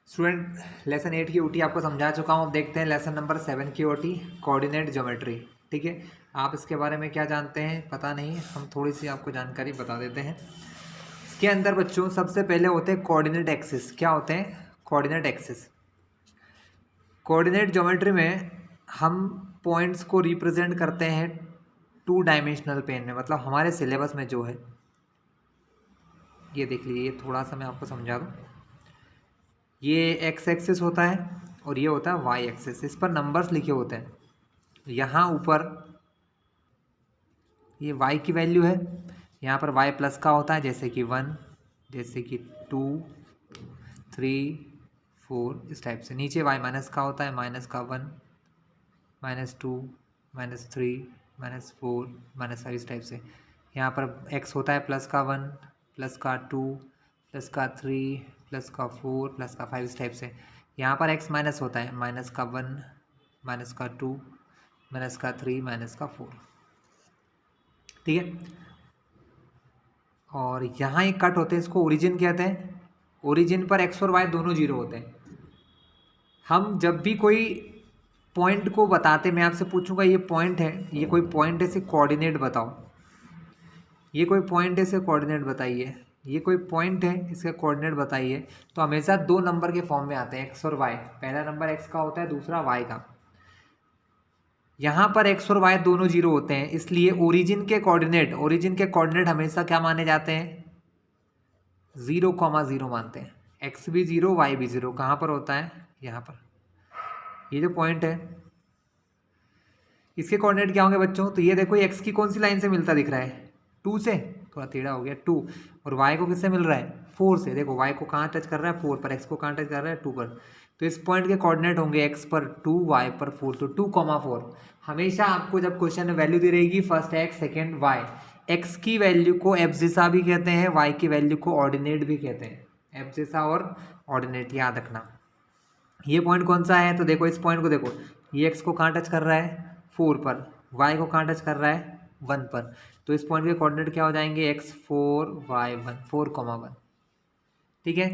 Student lesson 8 की OT आपको समझा चुका हूँ। अब देखते हैं लेसन नंबर 7 की ओटी, कोऑर्डिनेट ज्योमेट्री। ठीक है, आप इसके बारे में क्या जानते हैं पता नहीं, हम थोड़ी सी आपको जानकारी बता देते हैं। इसके अंदर बच्चों सबसे पहले होते हैं कोऑर्डिनेट एक्सिस। क्या होते हैं कोऑर्डिनेट एक्सिस? कोऑर्डिनेट ज्योमेट्री में हम पॉइंट्स को रिप्रेजेंट करते हैं 2 डायमेंशनल पेन में। मतलब हमारे सिलेबस में जो है, ये देख लीजिए, थोड़ा सा मैं आपको समझा दूँ। ये एक्स एक्सिस होता है और ये होता है वाई एक्सिस। इस पर नंबर्स लिखे होते हैं। यहाँ ऊपर ये वाई की वैल्यू है, यहाँ पर वाई प्लस का होता है, जैसे कि 1, जैसे कि 2, 3, 4, इस टाइप से। नीचे वाई माइनस का होता है, माइनस का 1, -2, -3, -4, -5, इस टाइप से। यहाँ पर एक्स होता है प्लस का 1, प्लस का 2, प्लस का 3, प्लस का 4, प्लस का 5, इस टाइप से। यहाँ पर एक्स माइनस होता है, माइनस का 1, माइनस का 2, माइनस का 3, माइनस का 4। ठीक है, और यहाँ एक कट होते हैं, इसको ओरिजिन कहते हैं। ओरिजिन पर एक्स और वाई दोनों जीरो होते हैं। हम जब भी कोई पॉइंट को बताते, मैं आपसे पूछूंगा ये पॉइंट है, ये कोई पॉइंट है, इसे कोऑर्डिनेट बताओ। ये कोई पॉइंट है, इसे कोऑर्डिनेट बताइए। ये कोई पॉइंट है, इसके कोऑर्डिनेट बताइए। तो हमेशा 2 नंबर के फॉर्म में आते हैं, एक्स और वाई। पहला नंबर एक्स का होता है, दूसरा वाई का। यहाँ पर एक्स और वाई दोनों जीरो होते हैं, इसलिए ओरिजिन के कोऑर्डिनेट हमेशा क्या माने जाते हैं? 0,0 मानते हैं। एक्स भी जीरो, वाई भी जीरो। कहाँ पर होता है? यहाँ पर। ये जो पॉइंट है, इसके कोऑर्डिनेट क्या होंगे बच्चों? तो ये देखो, एक्स की कौन सी लाइन से मिलता दिख रहा है? 2 से। थोड़ा टेढ़ा हो गया, 2। और वाई को किससे मिल रहा है? 4 से। देखो वाई को कहाँ टच कर रहा है? 4 पर। एक्स को कहाँ टच कर रहा है? 2 पर। तो इस पॉइंट के कोऑर्डिनेट होंगे एक्स पर 2, वाई पर 4। तो 2,4। हमेशा आपको जब क्वेश्चन में वैल्यू दी रहेगी, first X, second Y. X की वैल्यू को एब्सिसा भी कहते हैं, वाई की वैल्यू को ऑर्डिनेट भी कहते हैं। एब्सिसा और ऑर्डिनेट याद रखना। ये पॉइंट कौन सा है? तो देखो इस पॉइंट को देखो, ये एक्स को कहाँ टच कर रहा है? 4 पर। वाई को कहाँ टच कर रहा है? 1 पर। तो इस पॉइंट के कोऑर्डिनेट क्या हो जाएंगे? x 4, y 1, 4,1। ठीक है,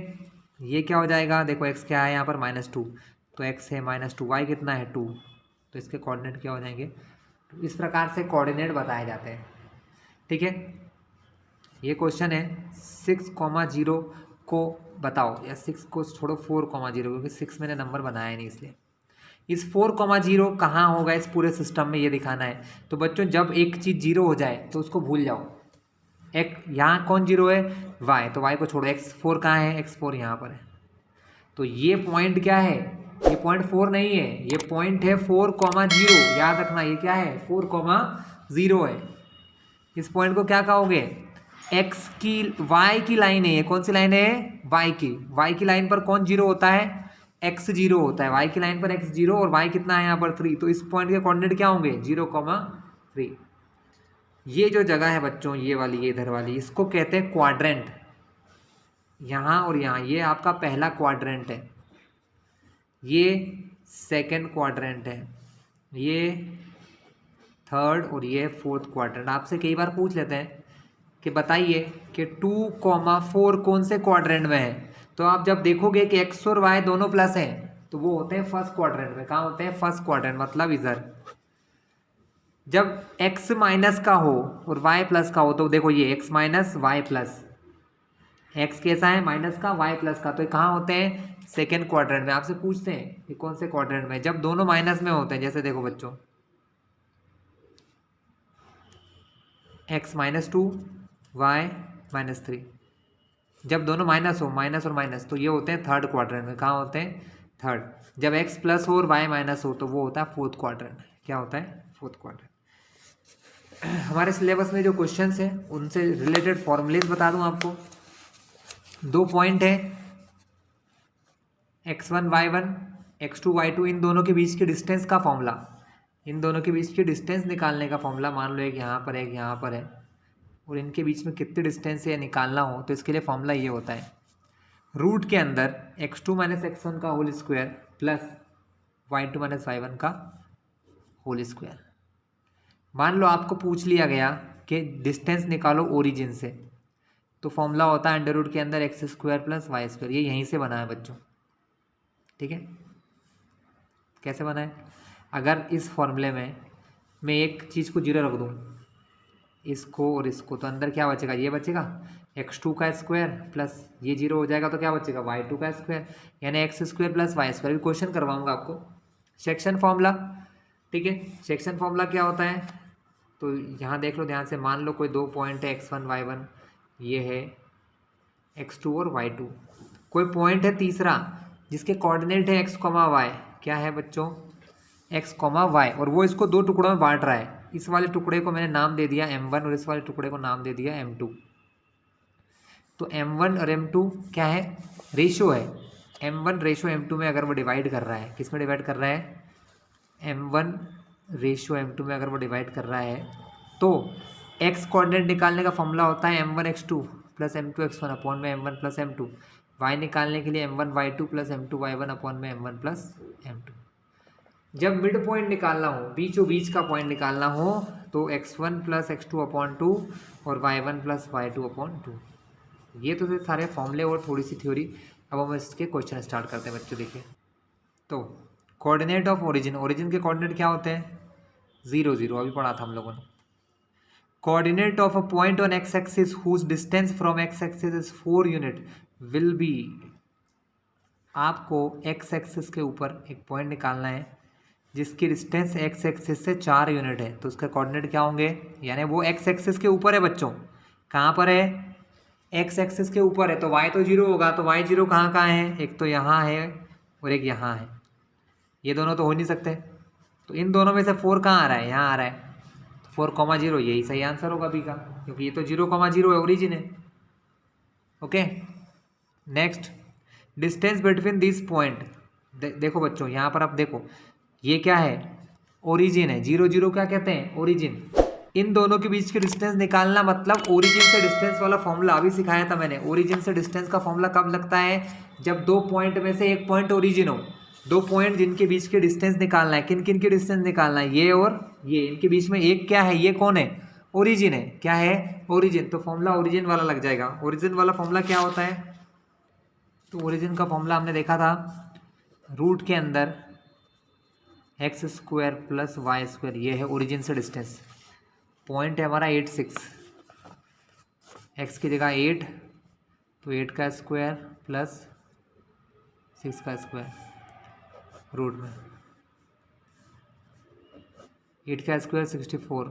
ये क्या हो जाएगा? देखो x क्या है यहाँ पर? -2। तो x है -2, y कितना है? 2। तो इसके कोऑर्डिनेट क्या हो जाएंगे? तो इस प्रकार से कोऑर्डिनेट बताए जाते हैं। ठीक है, ये क्वेश्चन है 6,0 को बताओ, या 6 को छोड़ो, 4,0, क्योंकि 6 मैंने नंबर बनाया नहीं, इसलिए इस 4,0 कहाँ होगा इस पूरे सिस्टम में, ये दिखाना है। तो बच्चों जब एक चीज़ जीरो हो जाए तो उसको भूल जाओ। एक यहाँ कौन जीरो है? वाई। तो वाई को छोड़ो। x4 कहाँ है? x4 यहाँ पर है। तो ये पॉइंट क्या है? ये पॉइंट 4 नहीं है, ये पॉइंट है 4,0। याद रखना, ये क्या है? 4,0 है। इस पॉइंट को क्या कहोगे? एक्स की, वाई की लाइन है। ये कौन सी लाइन है? वाई की। वाई की लाइन पर कौन जीरो होता है? एक्स जीरो होता है। वाई की लाइन पर एक्स जीरो, और वाई कितना है यहाँ पर? 3। तो इस पॉइंट के कोऑर्डिनेट क्या होंगे? 0,3। ये जो जगह है बच्चों, ये वाली, ये इधर वाली, इसको कहते हैं क्वाड्रेंट। यहाँ और यहाँ, ये आपका पहला क्वाड्रेंट है, ये सेकंड क्वाड्रेंट है, ये थर्ड, और ये फोर्थ क्वाड्रेंट। आपसे कई बार पूछ लेते हैं कि बताइए कि 2,4 कौन से क्वाड्रेंट में है। तो आप जब देखोगे कि एक्स और वाई दोनों प्लस हैं, तो वो होते हैं फर्स्ट क्वाड्रेंट में। कहाँ होते हैं? फर्स्ट क्वाड्रेंट, मतलब इधर। जब x माइनस का हो और y प्लस का हो, तो देखो ये x minus Y plus, X कैसा है? माइनस का, y प्लस का। तो ये कहाँ होते हैं? सेकेंड क्वाड्रेंट में। आपसे पूछते हैं ये कौन से क्वाड्रेंट में? जब दोनों माइनस में होते हैं। जैसे देखो बच्चों, x -2, y -3। जब दोनों माइनस हो, माइनस और माइनस, तो ये होते हैं थर्ड क्वाड्रेंट में। कहाँ होते हैं? थर्ड। जब x प्लस हो और y माइनस हो, तो वो होता है फोर्थ क्वाड्रेंट। क्या होता है? Fourth quadrant. हमारे सिलेबस में जो क्वेश्चंस हैं उनसे रिलेटेड फॉर्मूलेज बता दूं आपको। 2 पॉइंट है, x1 y1, x2 y2, इन दोनों के बीच की डिस्टेंस का फॉर्मूला, इन दोनों के बीच की डिस्टेंस निकालने का फॉर्मूला। मान लो एक यहाँ पर है, एक यहाँ पर है, और इनके बीच में कितनी डिस्टेंस है निकालना हो, तो इसके लिए फॉर्मूला ये होता है, रूट के अंदर x2 - x1 का whole square plus y2 - y1 का होल स्क्वायर। मान लो आपको पूछ लिया गया कि डिस्टेंस निकालो ओरिजिन से, तो फॉर्मूला होता है अंडर रूट के अंदर x² + y²। ये यहीं से बना है बच्चों, ठीक है, कैसे बनाए? अगर इस फॉर्मूले में मैं एक चीज़ को जीरो रख दूँ, इसको और इसको, तो अंदर क्या बचेगा? ये बचेगा x2 का स्क्वायर प्लस ये जीरो हो जाएगा तो क्या बचेगा? y2 का स्क्वायर, यानी x square plus Y square. भी क्वेश्चन करवाऊंगा आपको। सेक्शन फॉर्मूला, ठीक है, सेक्शन फॉर्मूला क्या होता है? तो यहाँ देख लो ध्यान से, मान लो कोई दो पॉइंट है x1 y1, ये है x2 और y2। कोई पॉइंट है तीसरा जिसके कोऑर्डिनेट है x, y, क्या है बच्चों? x, y, और वो इसको दो टुकड़ों में बांट रहा है। इस वाले टुकड़े को मैंने नाम दे दिया m1 और इस वाले टुकड़े को नाम दे दिया m2। तो m1 और m2 क्या है? रेशो है। m1 रेशो m2 में अगर वो डिवाइड कर रहा है, किस में डिवाइड कर रहा है? m1 रेशो m2 में अगर वो डिवाइड कर रहा है, तो x कोऑर्डिनेट निकालने का फॉर्मूला होता है m1 x2 plus m2 x1 upon में m1 प्लस m2। y निकालने के लिए m1 y2 plus m2 y1 upon में m1 प्लस m2। जब मिड पॉइंट निकालना हो, बीचों बीच का पॉइंट निकालना हो, तो x1 प्लस x2 अपॉन 2 और y1 प्लस y2 अपॉन 2। ये तो थे सारे फॉर्मूले और थोड़ी सी थ्योरी। अब हम इसके क्वेश्चन स्टार्ट करते हैं बच्चों। देखिए, तो कोऑर्डिनेट ऑफ ओरिजिन, ओरिजिन के कोऑर्डिनेट क्या होते हैं? 0 0, अभी पढ़ा था हम लोगों ने। Coordinate of a point on x axis whose distance from x axis is 4 unit will be. आपको एक्स एक्सिस के ऊपर एक पॉइंट निकालना है जिसकी डिस्टेंस एक्स एक्सिस से 4 यूनिट है, तो उसके कोऑर्डिनेट क्या होंगे? यानी वो एक्स एक्सिस के ऊपर है बच्चों। कहाँ पर है? एक्स एक्सिस के ऊपर है, तो y तो 0 होगा। तो y 0 कहाँ कहाँ है? एक तो यहाँ है और एक यहाँ है। ये दोनों तो हो नहीं सकते, तो इन दोनों में से 4 कहाँ आ रहा है? यहाँ आ रहा है। 4,0 यही सही आंसर होगा बी का, क्योंकि ये तो 0,0 है, ओरिजिन है। Okay, next, distance between this point. देखो बच्चों, यहाँ पर आप देखो, ये क्या है? ओरिजिन है। 0 0 क्या कहते हैं? ओरिजिन। इन दोनों के बीच की डिस्टेंस निकालना मतलब ओरिजिन से डिस्टेंस वाला फॉर्मूला अभी सिखाया था मैंने। ओरिजिन से डिस्टेंस का फॉर्मूला कब लगता है? जब दो पॉइंट में से एक पॉइंट ओरिजिन हो। दो पॉइंट जिनके बीच की डिस्टेंस निकालना है, किन किन की डिस्टेंस निकालना है? ये और ये, इनके बीच में एक क्या है? ये कौन है? ओरिजिन है। क्या है? ओरिजिन। तो फॉर्मूला ओरिजिन वाला लग जाएगा। ओरिजिन वाला फॉर्मूला क्या होता है? तो ओरिजिन का फॉर्मूला हमने देखा था, रूट के अंदर x square plus Y square, ये है ओरिजिन से डिस्टेंस। पॉइंट है हमारा 8 6, एक्स की जगह 8, तो 8 का स्क्वायर प्लस 6 का स्क्वायर रूट में। 8 का स्क्वायर 64,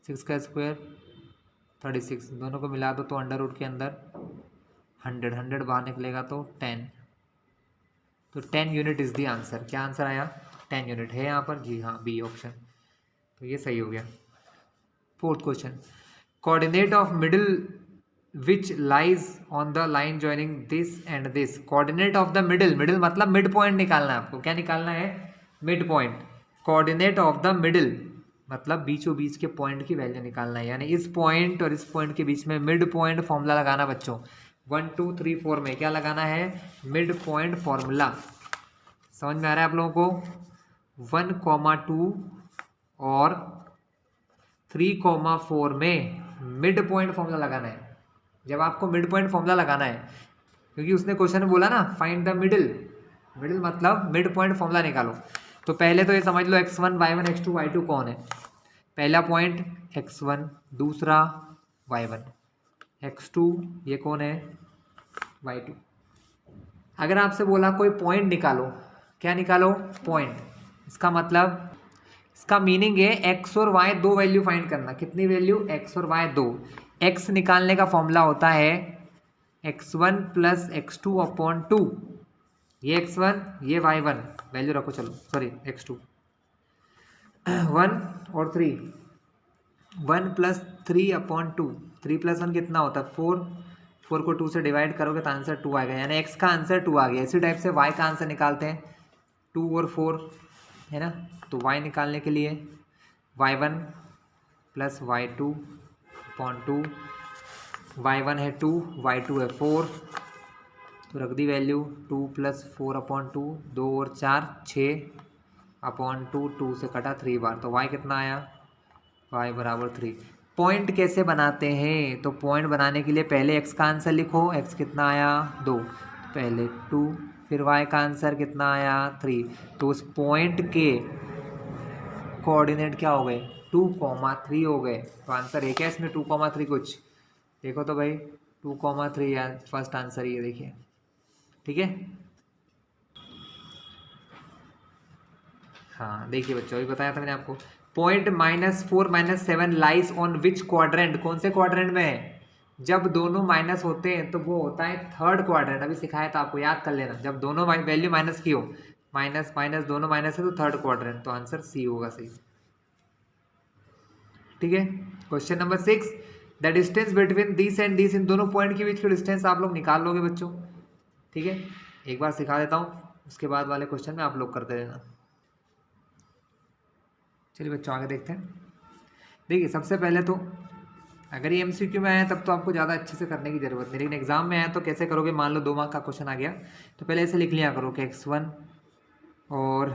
6 का स्क्वायर 36, दोनों को मिला दो तो अंडर रूट के अंदर 100, 100 बाहर निकलेगा तो 10। तो 10 यूनिट इज़ दी आंसर। क्या आंसर आया? 10 यूनिट है यहाँ पर। जी हाँ, बी ऑप्शन। तो ये सही हो गया। Fourth question, coordinate of middle which lies on the line joining this and this. Coordinate of the middle, middle मतलब मिड पॉइंट निकालना है आपको। क्या निकालना है? Mid point. Coordinate of the middle मतलब बीचों बीच के पॉइंट की वैल्यू निकालना है, यानी इस पॉइंट और इस पॉइंट के बीच में मिड पॉइंट फॉर्मूला लगाना बच्चों। 1 2 3 4 में क्या लगाना है? Mid point formula. समझ में आ रहा है आप लोगों को? 1,2 और 3,4 में मिड पॉइंट फॉर्मूला लगाना है। जब आपको मिड पॉइंट फॉर्मूला लगाना है, क्योंकि उसने क्वेश्चन में बोला ना फाइंड द मिडिल, मिडिल मतलब मिड पॉइंट फॉर्मूला निकालो। तो पहले तो ये समझ लो x1 y1 x2 y2 कौन है। पहला पॉइंट x1, दूसरा y1, x2 ये कौन है? y2। अगर आपसे बोला कोई पॉइंट निकालो, क्या निकालो? पॉइंट। इसका मतलब, इसका मीनिंग है x और y दो वैल्यू फाइंड करना। कितनी वैल्यू? x और y दो। x निकालने का फॉर्मूला होता है x1 प्लस x2 अपॉन 2। ये x1 ये y1 वैल्यू रखो, चलो सॉरी x2। 1 और 3, 1 प्लस 3 अपॉन 2। 3 प्लस 1 कितना होता है? 4। 4 को 2 से डिवाइड करोगे तो आंसर 2 आएगा, यानी x का आंसर 2 आ गया। इसी टाइप से y का आंसर निकालते हैं, 2 और 4 है ना। तो y निकालने के लिए y1 plus y2 upon 2, y1 है 2, y2 है 4, तो रख दी वैल्यू 2 प्लस 4 अपॉन 2, 2 और 4 6 अपॉन 2, 2 से कटा 3 बार, तो y कितना आया? y बराबर 3। पॉइंट कैसे बनाते हैं? तो पॉइंट बनाने के लिए पहले x का आंसर लिखो। x कितना आया? 2। पहले 2, फिर y का आंसर कितना आया 3। तो उस पॉइंट के कोऑर्डिनेट क्या हो गए 2,3 हो गए। तो आंसर एक है इसमें 2,3 कुछ देखो तो भाई 2,3 यार फर्स्ट आंसर ये देखिए। ठीक है, हाँ देखिए बच्चों अभी बताया था मैंने आपको। Point -4 -7 lies on which quadrant, कौन से क्वाड्रेंट में है? जब दोनों माइनस होते हैं तो वो होता है थर्ड क्वाड्रेंट। अभी सिखाया था आपको, याद कर लेना। जब दोनों वैल्यू माइनस की हो, माइनस माइनस दोनों माइनस है तो थर्ड क्वाड्रेंट। तो आंसर सी होगा सही। ठीक है, question number 6, the distance between this and this, इन दोनों पॉइंट के बीच की डिस्टेंस आप लोग निकाल लोगे बच्चों। ठीक है, एक बार सिखा देता हूँ, उसके बाद वाले क्वेश्चन में आप लोग करते रहना। चलिए बच्चों आगे देखते हैं। देखिए सबसे पहले तो अगर ये MCQ में आया तब तो आपको ज़्यादा अच्छे से करने की ज़रूरत नहीं, लेकिन एग्जाम में आया तो कैसे करोगे? मान लो 2 मार्क का क्वेश्चन आ गया तो पहले ऐसे लिख लिया करो कि x1 और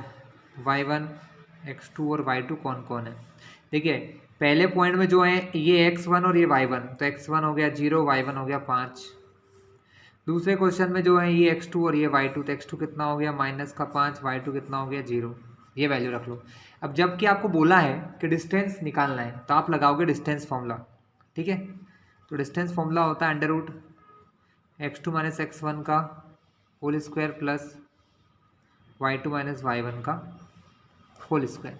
y1, x2 और y2 कौन कौन है। देखिए पहले पॉइंट में जो है ये x1 और ये y1, तो x1 हो गया 0, y1 हो गया 5। दूसरे क्वेश्चन में जो है ये x2 और ये y2, तो x2 कितना हो गया -5, y2 कितना हो गया 0। ये वैल्यू रख लो। अब जबकि आपको बोला है कि डिस्टेंस निकालना है तो आप लगाओगे डिस्टेंस फॉर्मूला। ठीक है, तो डिस्टेंस फॉर्मूला होता है √x2 - x1 का whole square plus y2 - y1 का होल स्क्वायर।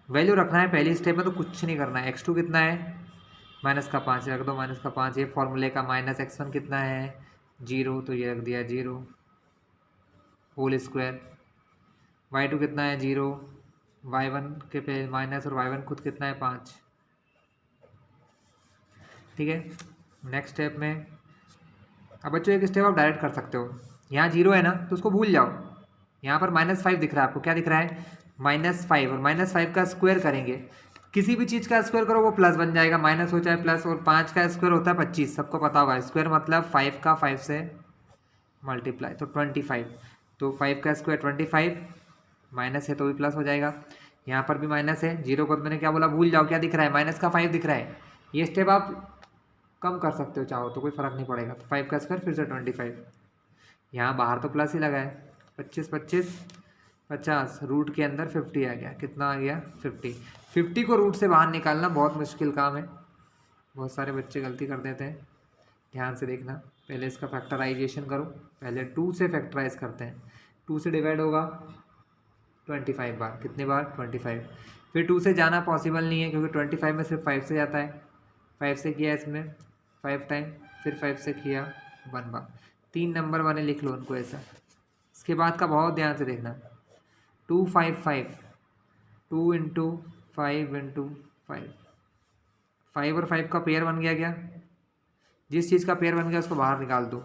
वैल्यू रखना है पहली स्टेप में, तो कुछ नहीं करना है। x2 कितना है -5 रख दो, -5। ये फॉर्मूले का -x1 कितना है 0, तो ये रख दिया 0 होल स्क्वायर। y2 कितना है 0, y1 के पे माइनस और y1 खुद कितना है 5। ठीक है, नेक्स्ट स्टेप में अब बच्चों एक स्टेप आप डायरेक्ट कर सकते हो। यहाँ 0 है ना तो उसको भूल जाओ। यहाँ पर -5 दिख रहा है आपको, क्या दिख रहा है -5, और -5 का स्क्वायर करेंगे। किसी भी चीज़ का स्क्वायर करो वो प्लस बन जाएगा, माइनस हो चाहे प्लस। और 5 का स्क्वायर होता है 25, सबको पता होगा। स्क्वायर मतलब 5 का 5 से मल्टीप्लाई, तो 25। तो 5 का स्क्वायर 25, माइनस है तो भी प्लस हो जाएगा। यहाँ पर भी माइनस है, 0 को मैंने क्या बोला भूल जाओ। क्या दिख रहा है -5 दिख रहा है। ये स्टेप आप कम कर सकते हो चाहो तो, कोई फ़र्क नहीं पड़ेगा। तो 5 का स्क्वायर फिर से 25, यहाँ बाहर तो प्लस ही लगा है। 25 25 50, रूट के अंदर 50 आ गया। कितना आ गया 50। 50 को रूट से बाहर निकालना बहुत मुश्किल काम है, बहुत सारे बच्चे गलती कर देते हैं। ध्यान से देखना, पहले इसका फैक्टराइजेशन करो। पहले 2 से फैक्टराइज करते हैं, 2 से डिवाइड होगा 25 बार। कितने बार 25। फिर 2 से जाना पॉसिबल नहीं है क्योंकि 25 में सिर्फ 5 से जाता है। 5 से किया इसमें 5 टाइम, फिर 5 से किया 1 बार। 3 नंबर वाले लिख लो उनको ऐसा। इसके बाद का बहुत ध्यान से देखना, 2 5 5, 2 × 5 × 5, 5 और 5 का पेयर बन गया। क्या जिस चीज़ का पेयर बन गया उसको बाहर निकाल दो।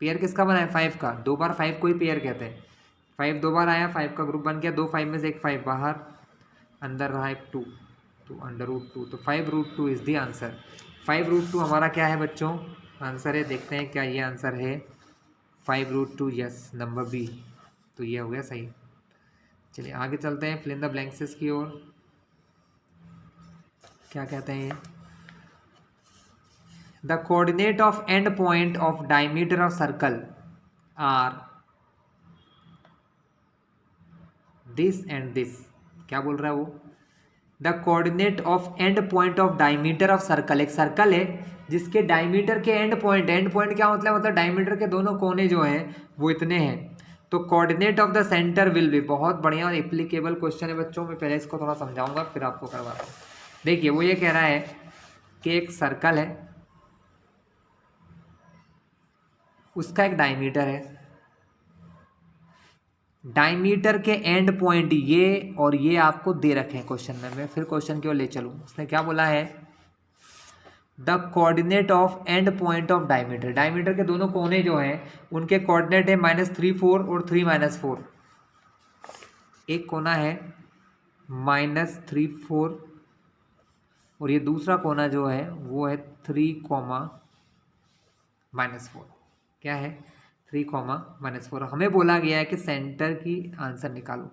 पेयर किसका बना है 5 का, 2 बार 5 को ही पेयर कहते हैं। 5 2 बार आया, 5 का ग्रुप बन गया। 2 5 में से एक 5 बाहर, अंदर रहा एक 2, तो √2। तो 5√2 इज़ द आंसर। 5√2 हमारा क्या है बच्चों आंसर है। देखते हैं क्या ये आंसर है 5√2। Yes, number B. तो ये हो गया सही। चलिए आगे चलते हैं, फिल इन द ब्लैंक्स की ओर। क्या कहते हैं ये, the coordinate of end point of diameter of circle are this and this. क्या बोल रहा है वो, the coordinate of end point of diameter of circle. एक सर्कल है जिसके डायमीटर के एंड पॉइंट, एंड पॉइंट क्या मतलब डायमीटर के दोनों कोने जो हैं वो इतने हैं। तो coordinate of the centre will be, बहुत बढ़िया और एप्लीकेबल क्वेश्चन है बच्चों। मैं पहले इसको थोड़ा समझाऊंगा फिर आपको करवाता हूँ। देखिए वो ये कह रहा है कि एक सर्कल है, उसका एक डायमीटर है, डायमीटर के एंड पॉइंट ये और ये आपको दे रखे हैं क्वेश्चन में। मैं फिर क्वेश्चन की ओर ले चलूँ। उसने क्या बोला है, the coordinate of end point of diameter. Diameter के दोनों कोने जो हैं उनके कोऑर्डिनेट है -3 4 और 3 4। एक कोना है -3 4 और ये दूसरा कोना जो है वो है 3, -4। क्या है 3, -4। हमें बोला गया है कि सेंटर की आंसर निकालो,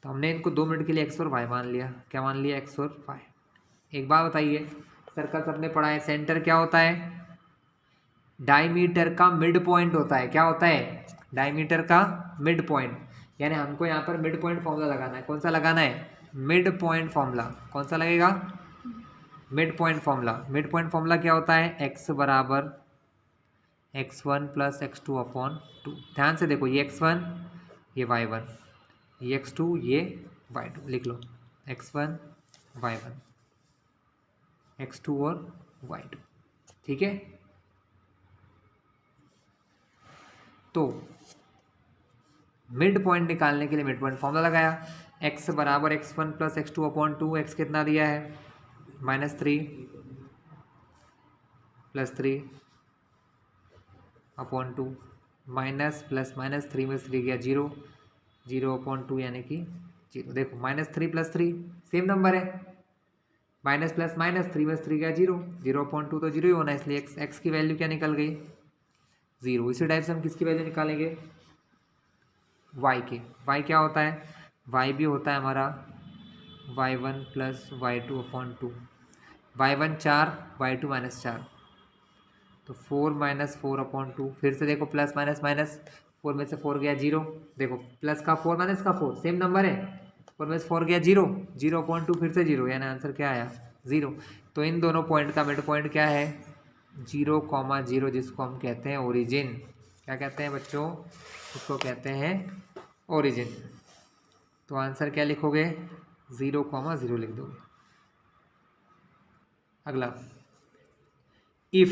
तो हमने इनको 2 मिनट के लिए x और y मान लिया। क्या मान लिया x और y। एक बात बताइए, सर्कल सबने पढ़ा है, सेंटर क्या होता है डायमीटर का मिड पॉइंट होता है। क्या होता है? डायमीटर का मिड पॉइंट। यानी हमको यहाँ पर मिड पॉइंट फॉर्मूला लगाना है। कौन सा लगाना है? Mid point formula. कौन सा लगेगा? Mid point formula. Mid point formula क्या होता है? x बराबर x1 प्लस x2 अपॉन 2। ध्यान से देखो, ये x1 ये y1, ये x2 ये y2। लिख लो x1 y1 x2 और y2। ठीक है, तो मिड पॉइंट निकालने के लिए मिड पॉइंट फॉर्मूला लगाया। x बराबर x1 plus x2 upon 2। x कितना दिया है? -3 plus 3 upon 2। Minus plus minus 3 में 3 गया 0, 0 अपॉन 2 यानी कि 0। देखो -3 प्लस 3 सेम नंबर है, माइनस प्लस माइनस 3 में 3 गया 0, 0 अपॉन 2 तो 0 ही होना है, इसलिए x की वैल्यू क्या निकल गई? 0। इसी टाइप से हम किसकी वैल्यू निकालेंगे? y के। y क्या होता है? y भी होता है हमारा y1 plus y2 upon 2। y1 4, y2 -4, तो 4 माइनस 4 अपॉन 2। फिर से देखो प्लस माइनस माइनस, 4 में से 4 गया 0। देखो प्लस का 4 माइनस का 4 सेम नंबर है, 4 में से 4 गया 0, 0 अपॉन 2 फिर से 0, यानी आंसर क्या आया? 0। तो इन दोनों पॉइंट का मिड पॉइंट क्या है? 0,0, जिसको हम कहते हैं ओरिजिन। क्या कहते हैं बच्चों? इसको कहते हैं ओरिजिन। तो आंसर क्या लिखोगे? 0,0 लिख दोगे। अगला, if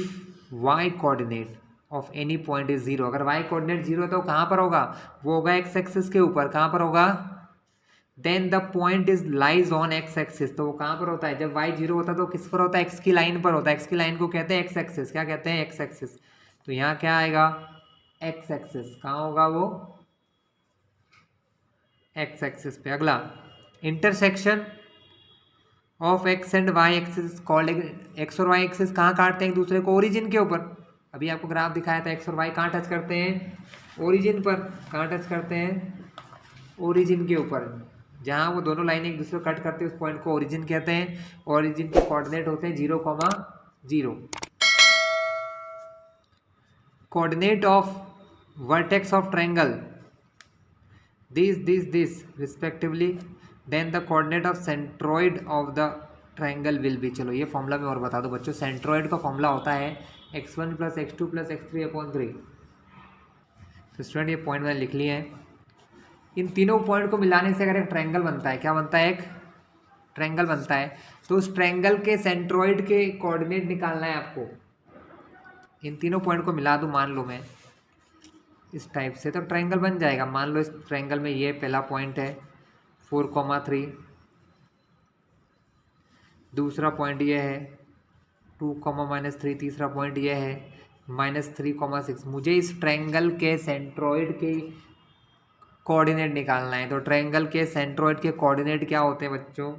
y coordinate of any point is 0। अगर y कोऑर्डिनेट 0 है तो कहाँ पर होगा? वो होगा x एक्सिस के ऊपर। कहाँ पर होगा? Then the point is lies on x axis. तो वो कहाँ पर होता है? जब y 0 होता है तो किस पर होता है? x की लाइन पर होता है। x की लाइन को कहते हैं x एक्सिस। क्या कहते हैं? x axis. तो यहाँ क्या आएगा? x axis. कहाँ होगा वो? x एक्सिस पे। अगला, intersection of X and Y axis called. X और वाई एक्सिस कहाँ काटते हैं एक दूसरे को? ओरिजिन के ऊपर। अभी आपको ग्राफ दिखाया था, एक्स और वाई कहाँ टच करते हैं? ओरिजिन पर। कहाँ टच करते हैं? ओरिजिन के ऊपर। जहाँ वो दोनों लाइनें एक दूसरे को कट करते हैं उस पॉइंट को ओरिजिन कहते हैं। ओरिजिन के कोऑर्डिनेट होते हैं 0,0। Coordinate of vertex of triangle this respectively, then the coordinate of centroid of the triangle will be। चलो ये फॉर्मूला में और बता दो बच्चों। सेंट्रोइड का फॉर्मूला होता है x1 plus x2 plus x3 upon 3। तो स्टूडेंट ये पॉइंट मैंने लिख लिए हैं। इन तीनों पॉइंट को मिलाने से अगर एक ट्रायंगल बनता है, क्या बनता है? एक ट्रायंगल बनता है। तो उस ट्रायंगल के सेंट्रोइड के कोऑर्डिनेट निकालना है आपको। इन तीनों पॉइंट को मिला दूँ मान लो मैं इस टाइप से, तो ट्रायंगल बन जाएगा। मान लो इस ट्रायंगल में ये पहला पॉइंट है 4,3, दूसरा पॉइंट ये है 2,-3, तीसरा पॉइंट ये है -3,6। मुझे इस ट्रायंगल के सेंट्रोइड के कोऑर्डिनेट निकालना है। तो ट्रायंगल के सेंट्रोइड के कोऑर्डिनेट क्या होते हैं बच्चों?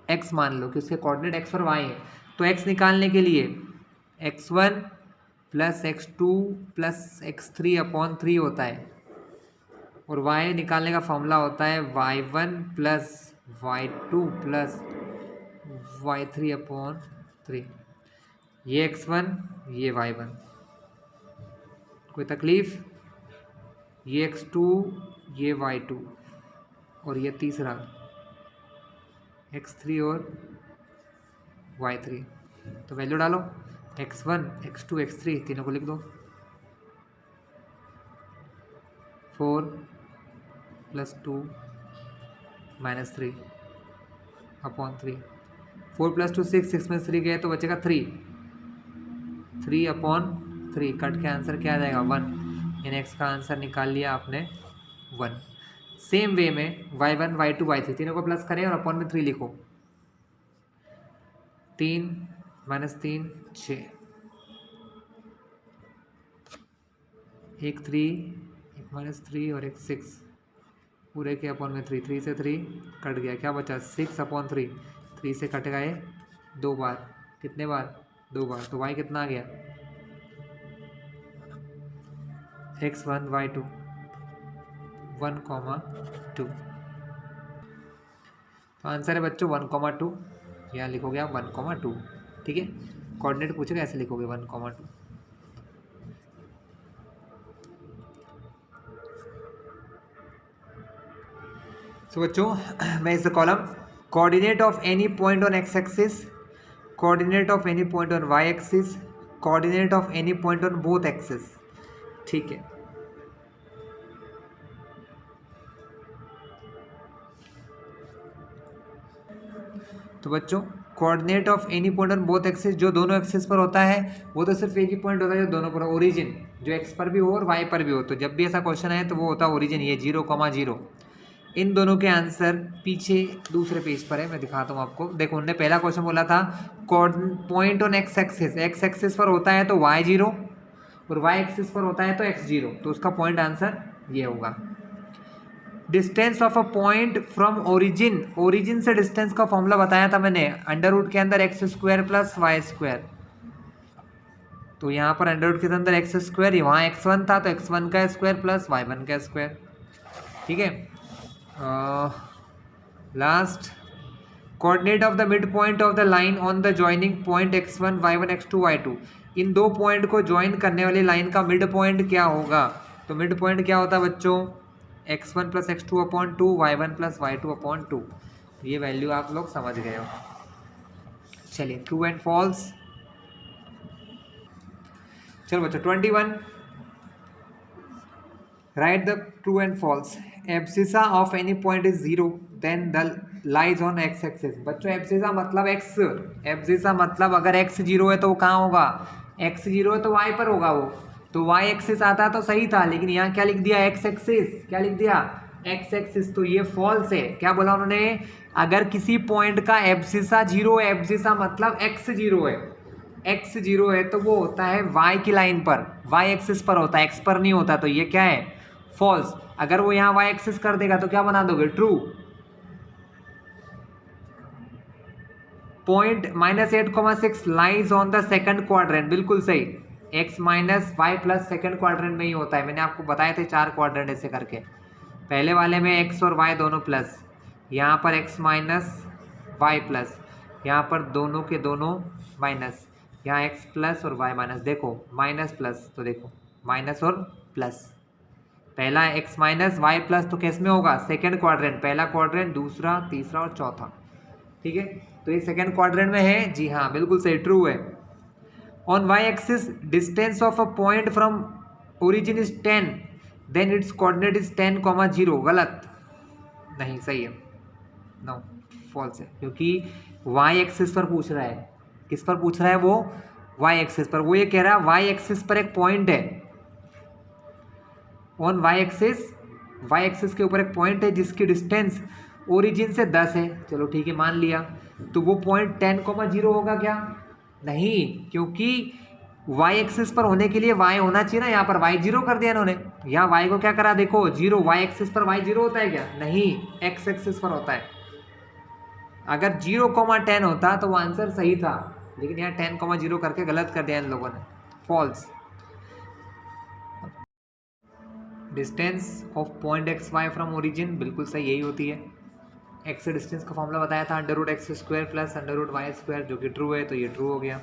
x मान लो कि उसके कोऑर्डिनेट x और y है। तो x निकालने के लिए x1 plus x2 plus x3 upon 3 होता है, और y निकालने का फॉर्मूला होता है y1 plus y2 plus y3 upon 3। ये x1 ये y1, कोई तकलीफ? ये x2 ये y2, और ये तीसरा x3 और y3। तो वैल्यू डालो, x1 x2 x3 तीनों को लिख दो। 4 प्लस 2 -3 अपॉन 3। 4 प्लस 2 6, 6 में 3 गए तो बचेगा 3, 3 अपॉन 3। कट के आंसर क्या आ जाएगा? 1। यानी x का आंसर निकाल लिया आपने 1। सेम वे में y1 y2 y3 तीनों को प्लस करें और अपॉन में 3 लिखो। 3 -3 6, एक 3 एक -3 और एक 6, पूरे के अपॉन में 3, 3 से 3 कट गया, क्या बचा? 6 अपॉन 3, 3 से कट गए 2 बार। कितने बार? 2 बार। तो y कितना आ गया? x1 y2 1,2। तो आंसर है बच्चों 1,2। यहाँ लिखोगे आप 1,2। ठीक है, कोऑर्डिनेट पूछेगा ऐसे लिखोगे 1,2। तो बच्चों मैं इस column coordinate of any point on x axis, coordinate of any point on Y axis, coordinate of any point on both axis. ठीक है, तो बच्चों coordinate of any point on both axis, जो दोनों एक्सिस पर होता है वो तो सिर्फ एक ही पॉइंट होता है जो दोनों पर, ओरिजिन जो एक्स पर भी हो और वाई पर भी हो। तो जब भी ऐसा क्वेश्चन है तो वो होता है ओरिजिन, ये 0,0। इन दोनों के आंसर पीछे दूसरे पेज पर है, मैं दिखाता हूँ आपको। देखो उन्होंने पहला क्वेश्चन बोला था point on x axis, x axis पर होता है तो वाई 0 और वाई एक्सिस पर होता है तो एक्स 0, तो उसका पॉइंट आंसर ये होगा। Distance of a point from origin, origin से डिस्टेंस का फॉर्मूला बताया था मैंने, अंडर रूट के अंदर x square plus Y square. तो यहाँ पर अंडर रूट के अंदर एक्स स्क्वायर, वहाँ x1 था तो x1 का स्क्वायर प्लस y1 का स्क्वायर। ठीक है, last coordinate of the mid point of the line on the joining point x1 y1 x2 y2, इन दो पॉइंट को ज्वाइन करने वाली लाइन का मिड पॉइंट क्या होगा? तो मिड पॉइंट क्या होता है बच्चों? x1 plus x2 upon 2, y1 plus y2 upon 2। ये वैल्यू आप लोग समझ गए हो। चलिए ट्रू एंड फॉल्स। चलो बच्चों 21, right the true and false. Abscissa of any point is 0 then the lies on x axis. बच्चों एब्सिसा मतलब x, एब्सिसा मतलब अगर x 0 है तो वो कहाँ होगा? x 0 है तो y पर होगा वो, तो y एक्सिस आता तो सही था, लेकिन यहाँ क्या लिख दिया? x axis. क्या लिख दिया? x axis. तो ये फॉल्स है। क्या बोला उन्होंने? अगर किसी पॉइंट का एब्सिसा 0 है, एब्सिसा मतलब x 0 है, x 0 है तो वो होता है y की लाइन पर, y एक्सिस पर होता है, x पर नहीं होता। तो ये क्या है? फॉल्स। अगर वो यहाँ y एक्सिस कर देगा तो क्या बना दोगे? True. Point -8,6 lies on the second quadrant, बिल्कुल सही। x minus Y plus second quadrant में ही होता है, मैंने आपको बताए थे 4 क्वाड्रेंट ऐसे करके। पहले वाले में x और y दोनों प्लस, यहाँ पर x माइनस वाई प्लस, यहाँ पर दोनों के दोनों माइनस, यहाँ x प्लस और y माइनस। देखो माइनस प्लस, तो देखो माइनस और प्लस, पहला x माइनस वाई प्लस तो किस में होगा? सेकेंड क्वाड्रेंट, पहला क्वाड्रेंट, दूसरा, तीसरा और चौथा। ठीक है, तो ये सेकेंड क्वाड्रेंट में है। जी हाँ बिल्कुल सही, ट्रू है। On Y axis distance of a point from origin is 10 then its coordinate is 10,0। गलत, नहीं सही है, नो फॉल्स है, क्योंकि वाई एक्सिस पर पूछ रहा है। किस पर पूछ रहा है वो? वाई एक्सिस पर। वो ये कह रहा है वाई एक्सिस पर एक पॉइंट है, ऑन वाई एक्सिस के ऊपर एक पॉइंट है जिसकी डिस्टेंस ओरिजिन से 10 है। चलो ठीक है मान लिया, तो वो पॉइंट 10,0 होगा क्या? नहीं, क्योंकि वाई एक्सिस पर होने के लिए वाई होना चाहिए ना, यहाँ पर वाई 0 कर दिया इन्होंने। यहाँ वाई को क्या करा? देखो 0, वाई एक्सिस पर वाई 0 होता है क्या? नहीं, एक्स एक्सिस पर होता है। अगर 0,10 होता तो वो आंसर सही था, लेकिन यहाँ 10,0 करके गलत कर दिया इन लोगों ने, false. Distance of point x Y from origin, बिल्कुल सही यही होती है। एक्स से डिस्टेंस का फॉर्मूला बताया था under root X square plus under root Y square, जो कि ट्रू है, तो ये ट्रू हो गया।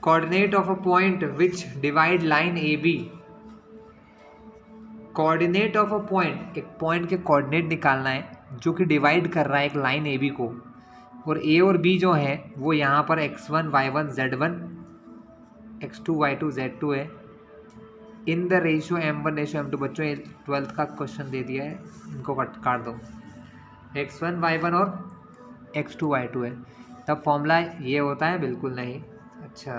Coordinate of a point which divide line A B, coordinate of a point, एक पॉइंट के कोऑर्डिनेट निकालना है जो कि डिवाइड कर रहा है एक लाइन ए बी को, और ए और बी जो है वो यहाँ पर x1 y1 z1 x2 y2 z2 है, in the ratio m1 ratio m2। बच्चों ये 12th का क्वेश्चन दे दिया है, इनको काट दो। x1 y1 और x2 y2 है, तब फॉर्मूला ये होता है? बिल्कुल नहीं। अच्छा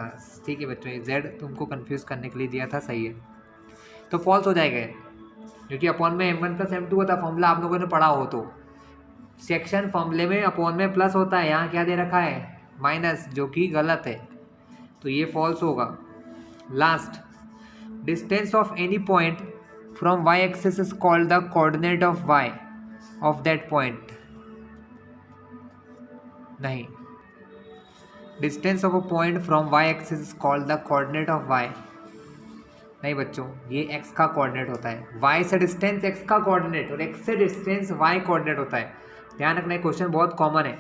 ठीक है बच्चों, ये z तुमको कंफ्यूज करने के लिए दिया था, सही है, तो फॉल्स हो जाएगा, क्योंकि अपॉन में m1 प्लस m2 होता है। फॉर्मूला आप लोगों ने पढ़ा हो तो, सेक्शन फॉर्मूले में अपॉन में प्लस होता है, यहाँ क्या दे रखा है? माइनस, जो कि गलत है, तो ये फॉल्स होगा। Last, distance of any point from y axis is called the coordinate of y of that point. नहीं, distance of a point from y axis is called the coordinate of y। नहीं बच्चों, ये x का coordinate होता है, y से distance x का coordinate और x से डिस्टेंस y कोऑर्डिनेट होता है। ध्यान रखना, क्वेश्चन बहुत कॉमन है।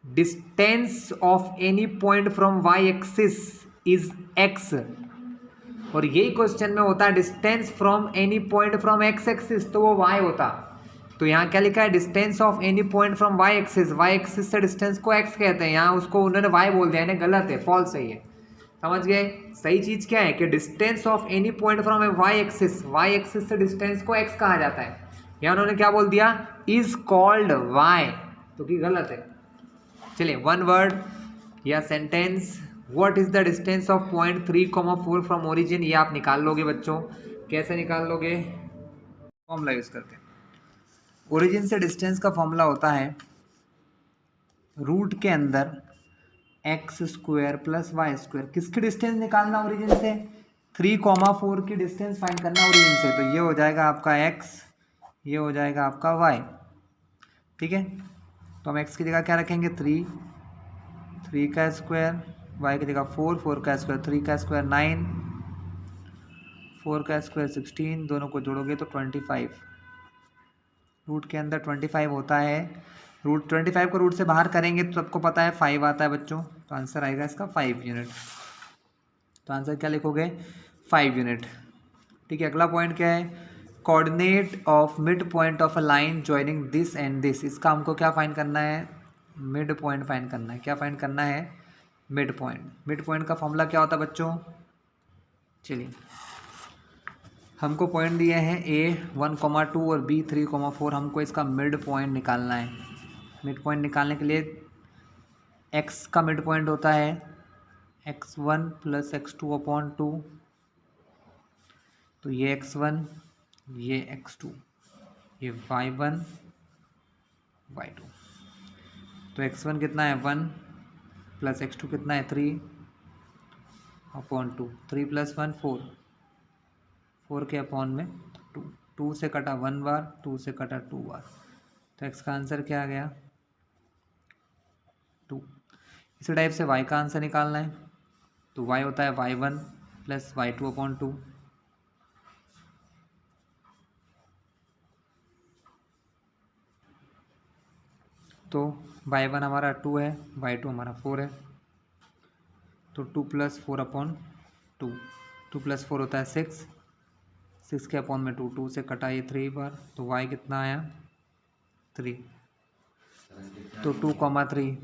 Distance of any point from y axis is x, और यही क्वेश्चन में होता है distance from any point from x axis, तो वो वाई होता। तो यहाँ क्या लिखा है, distance of any point from y axis, y axis से डिस्टेंस को एक्स कहते हैं, यहाँ उसको उन्होंने वाई बोल दिया, यानी गलत है, फॉल्स है ये। समझ गए? सही चीज क्या है कि distance of any point from a y axis से डिस्टेंस को एक्स कहा जाता है। यहाँ उन्होंने क्या बोल दिया, इज कॉल्ड वाई, तो कि गलत है। चलिए वन वर्ड या sentence, what is the distance of point 3,4 from origin, ये आप निकाल लोगे बच्चों। कैसे निकाल लोगे? फॉर्मूला यूज करके। ओरिजिन से डिस्टेंस का फॉर्मूला होता है रूट के अंदर x square plus Y square. किसकी डिस्टेंस निकालना ओरिजिन से? 3,4 की डिस्टेंस फाइंड करना ओरिजिन से। तो ये हो जाएगा आपका एक्स, ये हो जाएगा आपका वाई। ठीक है, तो हम एक्स की जगह क्या रखेंगे 3 का स्क्वायर, वाई की जगह 4 का स्क्वायर, 3 का स्क्वायर 9, 4 का स्क्वायर 16, दोनों को जोड़ोगे तो 25। रूट के अंदर 25 होता है। रूट 25 को रूट से बाहर करेंगे तो सबको पता है 5 आता है बच्चों, तो आंसर आएगा इसका 5 यूनिट। तो आंसर क्या लिखोगे? 5 यूनिट। ठीक है, अगला पॉइंट क्या है, coordinate of mid point of a line joining this and this. इसका हमको क्या फाइंड करना है? मिड पॉइंट फाइंड करना है। क्या फाइंड करना है? Mid point. मिड पॉइंट का फॉर्मूला क्या होता है बच्चों? चलिए, हमको पॉइंट दिए हैं A1,2 और B3,4, हमको इसका मिड पॉइंट निकालना है। मिड पॉइंट निकालने के लिए x का मिड पॉइंट होता है x1 प्लस x2/2, तो ये x1, ये x2, ये y1 y2। तो x1 कितना है 1 प्लस x2 कितना है 3/2, 3 + 1 4, 4 के अपॉन में 2, 2 से कटा 1 बार, 2 से कटा 2 बार, तो x का आंसर क्या आ गया 2। इसी टाइप से y का आंसर निकालना है, तो y होता है y1 प्लस y2/2, तो y1 हमारा 2 है, y2 हमारा 4 है, तो 2 + 4/2, 2 + 4 होता है 6, 6 के अपॉन में 2, 2 से कटा ये 3 बार, तो y कितना आया 3, तो 2,3।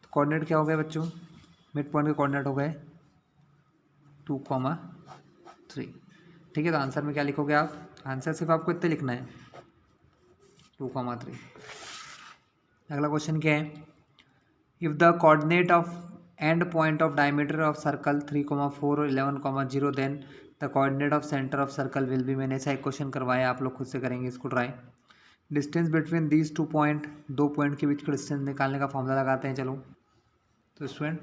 तो कोऑर्डिनेट क्या हो गए बच्चों? मिड पॉइंट के कोऑर्डिनेट हो गए 2,3। ठीक है, तो आंसर में क्या लिखोगे आप? आंसर सिर्फ आपको इतने लिखना है 2,3। अगला क्वेश्चन क्या है, if the coordinate of end point of diameter of circle 3,4 और 11,0, then the coordinate of centre of circle will be. मैंने ऐसा एक क्वेश्चन करवाया, आप लोग खुद से करेंगे इसको try. Distance between these 2 point, 2 point के बीच का डिस्टेंस निकालने का फॉर्मूला लगाते हैं। चलो, तो स्टूडेंट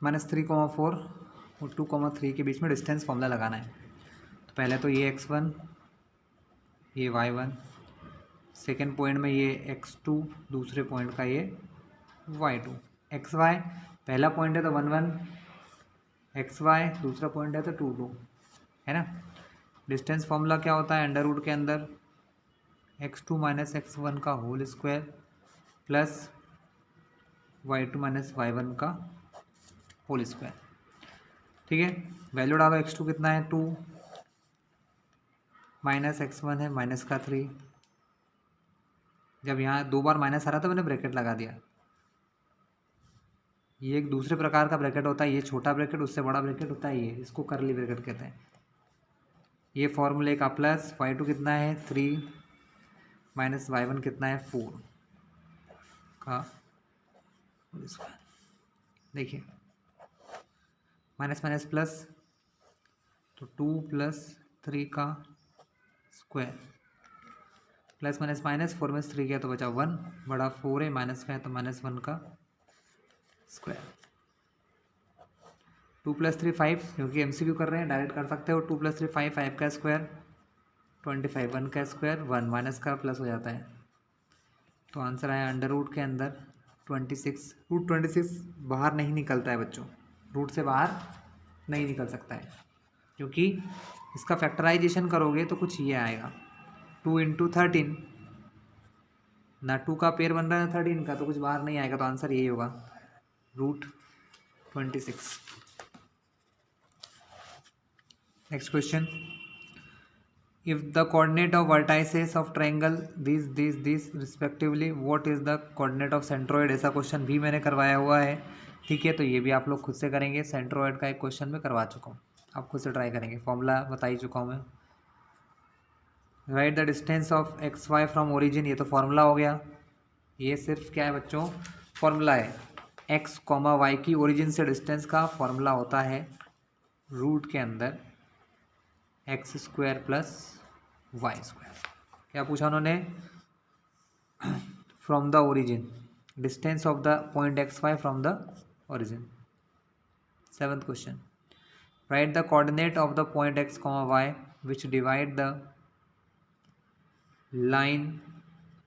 -3,4 और 2,3 के बीच में डिस्टेंस फॉर्मूला लगाना है। तो पहले तो ये x1, ये y1, सेकेंड पॉइंट में ये x2, दूसरे पॉइंट का ये y2, xy पहला पॉइंट है तो 1 1, xy दूसरा पॉइंट है तो 2 2, है ना। डिस्टेंस फॉर्मूला क्या होता है? अंडर रूट के अंदर x2 - x1 का whole square plus y2 - y1 का होल स्क्वायर। ठीक है, वैल्यू डालो, x2 कितना है 2, माइनस x1 है माइनस का 3। जब यहाँ 2 बार माइनस आ रहा था मैंने ब्रैकेट लगा दिया। ये एक दूसरे प्रकार का ब्रैकेट होता है, ये छोटा ब्रैकेट, उससे बड़ा ब्रैकेट होता है, ये इसको करली ब्रैकेट कहते हैं। ये फॉर्मूले का प्लस y2 कितना है 3 माइनस y1 कितना है 4 का, देखिए माइनस माइनस प्लस, तो 2 + 3 का स्क्वायर, प्लस माइनस माइनस, 4 में से 3 गया तो बचा 1, बड़ा 4 है, माइनस का है तो -1 का स्क्वायर। 2 + 3 5, क्योंकि MCQ कर रहे हैं डायरेक्ट कर सकते हो। 2 + 3 5, 5 का स्क्वायर 25, 1 का स्क्वायर 1, माइनस का प्लस हो जाता है, तो आंसर आया अंडर रूट के अंदर 26। रूट 26 बाहर नहीं निकलता है बच्चों, रूट से बाहर नहीं निकल सकता है, क्योंकि इसका फैक्टराइजेशन करोगे तो कुछ ये आएगा 2 × 13 ना 2 का पेयर बन रहा है ना 13 का, तो कुछ बाहर नहीं आएगा, तो आंसर यही होगा √26। Next question, if the coordinate of vertices of triangle these respectively what is the coordinate of centroid, ऐसा क्वेश्चन भी मैंने करवाया हुआ है, ठीक है। तो ये भी आप लोग खुद से करेंगे, सेंट्रोइड का एक क्वेश्चन मैं करवा चुका हूँ, आप खुद से ट्राई करेंगे, फॉर्मूला बता ही चुका हूँ मैं। Write the distance of x Y from origin, ये तो फॉर्मूला हो गया, ये सिर्फ क्या है बच्चों, फॉर्मूला है। एक्स कॉमा वाई की ओरिजिन से डिस्टेंस का फॉर्मूला होता है रूट के अंदर x² प्लस y²। क्या पूछा उन्होंने, from the origin distance of the point xy from the origin. 7th question, right the coordinate of the point x, y which divide the line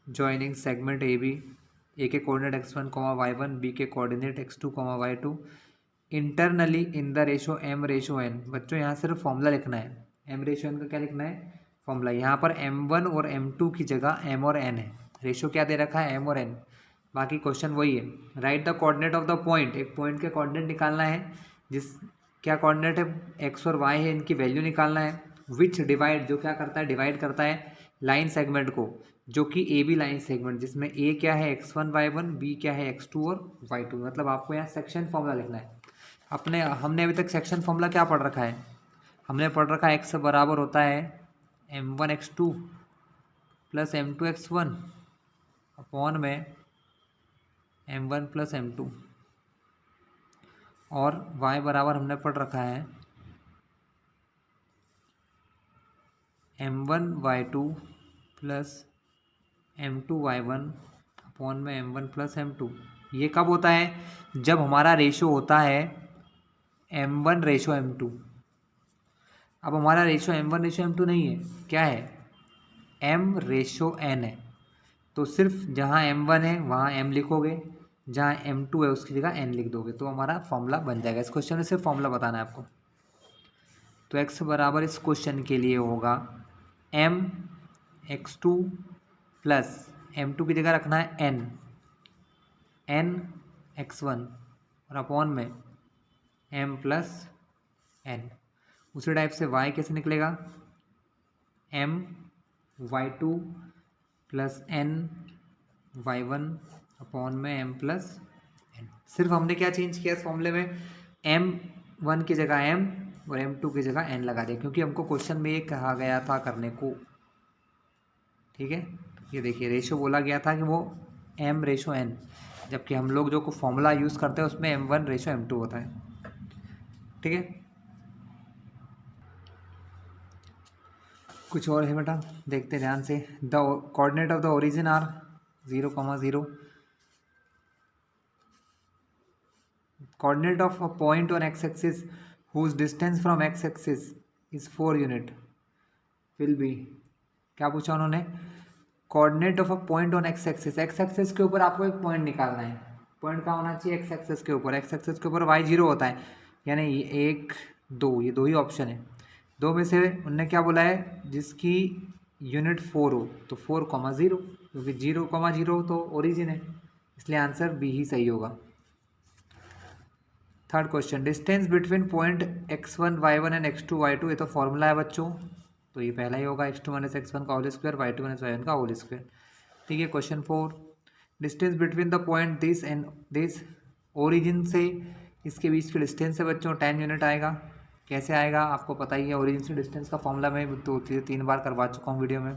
joining segment a b, a के coordinate x1, y1, b के coordinate x2, y2 internally in the ratio m/n। बच्चों यहाँ सिर्फ formula लिखना है, m/n का क्या लिखना है, फॉर्मूला। यहाँ पर m1 और m2 की जगह m और n है, रेशो क्या दे रखा है, m और n, बाकी क्वेश्चन वही है। Right the coordinate of the point, एक पॉइंट के कोऑर्डिनेट निकालना है, जिस क्या कोऑर्डिनेट है x और y है, इनकी वैल्यू निकालना है। विच डिवाइड, जो क्या करता है, डिवाइड करता है लाइन सेगमेंट को, जो कि ए बी लाइन सेगमेंट, जिसमें ए क्या है x1 y1, बी क्या है x2 और y2। मतलब आपको यहाँ सेक्शन फॉर्मूला लिखना है। हमने अभी तक सेक्शन फॉर्मूला क्या पढ़ रखा है, हमने पढ़ रखा है x बराबर होता है m1 x2 plus m2 x1 upon में m1 प्लस m2, और y बराबर हमने पढ़ रखा है m1 y2 plus m2 y1 upon में m1 प्लस m2। ये कब होता है, जब हमारा रेशो होता है m1/m2। अब हमारा रेशो m1/m2 नहीं है, क्या है, m/n है। तो सिर्फ जहाँ m1 है वहाँ m लिखोगे, जहाँ m2 है उसकी जगह n लिख दोगे, तो हमारा फॉर्मूला बन जाएगा। इस क्वेश्चन में सिर्फ फॉर्मूला बताना है आपको। तो x बराबर इस क्वेश्चन के लिए होगा m x2 प्लस m2 की जगह रखना है n x1 और अपॉन में m प्लस n। उसी टाइप से y कैसे निकलेगा, m y2 plus n y1 upon में m प्लस n। सिर्फ हमने क्या चेंज किया इस फॉर्मूले में, m1 की जगह m और m2 की जगह n लगा दिया, क्योंकि हमको क्वेश्चन में ये कहा गया था करने को, ठीक है। ये देखिए रेशो बोला गया था कि वो m/n, जबकि हम लोग जो फॉर्मूला यूज़ करते हैं उसमें m1/m2 होता है, ठीक है। कुछ और है बेटा, देखते ध्यान से। The coordinate of the origin are 0,0। Coordinate of a point on x axis whose distance from x axis is 4 unit will be. क्या पूछा उन्होंने, coordinate of a point on x axis, x axis के ऊपर आपको एक point निकालना है। Point कहाँ होना चाहिए, एक्स एक्सिस के ऊपर। एक्स एक्सिस के ऊपर y0 होता है, यानी 1 2, ये दो ही ऑप्शन है। दो में से उनने क्या बोला है, जिसकी यूनिट 4 हो, तो 4,0, क्योंकि 0,0 तो ओरिजिन है, इसलिए आंसर बी ही सही होगा। 3rd question, distance between point x1 y1 and x2 y2, ये तो फॉर्मूला है बच्चों, तो ये पहला ही होगा, x2 - x1 का होल स्क्वायर, y2 - y1 का होल स्क्वायर, ठीक है। Question 4, distance between the point this and this, origin से इसके बीच की डिस्टेंस है बच्चों 10 यूनिट आएगा। कैसे आएगा आपको पता ही है, ओरिजिन से डिस्टेंस का फॉर्मूला मैं 2-3 बार करवा चुका हूँ वीडियो में।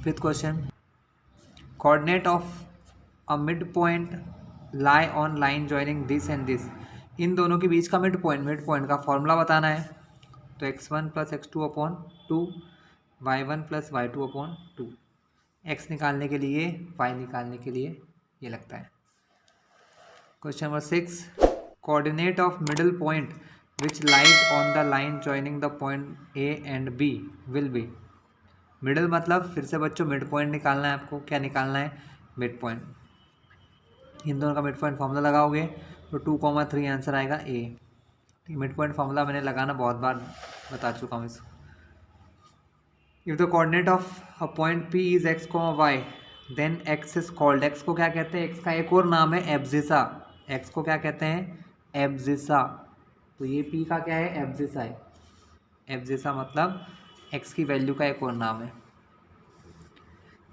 5th question, coordinate of a mid point lie on line joining this and this, इन दोनों के बीच का मिड पॉइंट का फॉर्मूला बताना है। तो x1 plus x2 upon 2, y1 plus y2 upon 2, x निकालने के लिए y निकालने के लिए ये लगता है। Question number 6, coordinate of middle point which lies on the line joining the point A and B will be. Middle मतलब फिर से बच्चों मिड पॉइंट निकालना है आपको। क्या निकालना है, मिड पॉइंट। इन दोनों का मिड पॉइंट फॉर्मूला लगाओगे तो 2,3 आंसर आएगा ए। मिड पॉइंट फॉर्मूला मैंने लगाना बहुत बार बता चुका हूँ इसको। If the coordinate of a point P is x, y, then x is called, x को क्या कहते हैं, x का एक और नाम है एब्सिसा, x को क्या कहते हैं, एब्सिसा। तो ये P का क्या है, एब्सिसा है। एब्सिसा मतलब x की वैल्यू का एक और नाम है।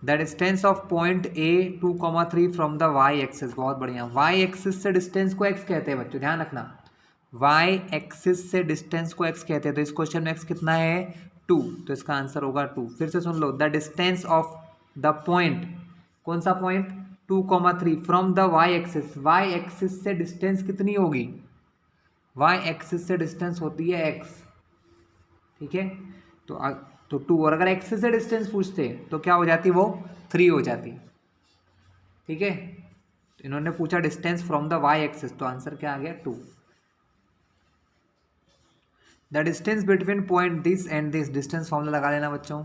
The distance of point A 2,3 from the y axis, बहुत बढ़िया। y एक्सिस से डिस्टेंस को x कहते हैं बच्चों, ध्यान रखना, y एक्सिस से डिस्टेंस को x कहते हैं। तो इस क्वेश्चन में x कितना है, 2, तो इसका आंसर होगा 2। फिर से सुन लो, the distance of the point, कौन सा point, 2,3 from the y axis, y axis से डिस्टेंस कितनी होगी, y एक्सिस से डिस्टेंस होती है x, ठीक है। तो 2, और अगर x से डिस्टेंस पूछते तो क्या हो जाती, वो 3 हो जाती, ठीक है। इन्होंने पूछा distance from the y axis, तो आंसर क्या आ गया, 2। The distance between point this and this, distance formula लगा लेना बच्चों।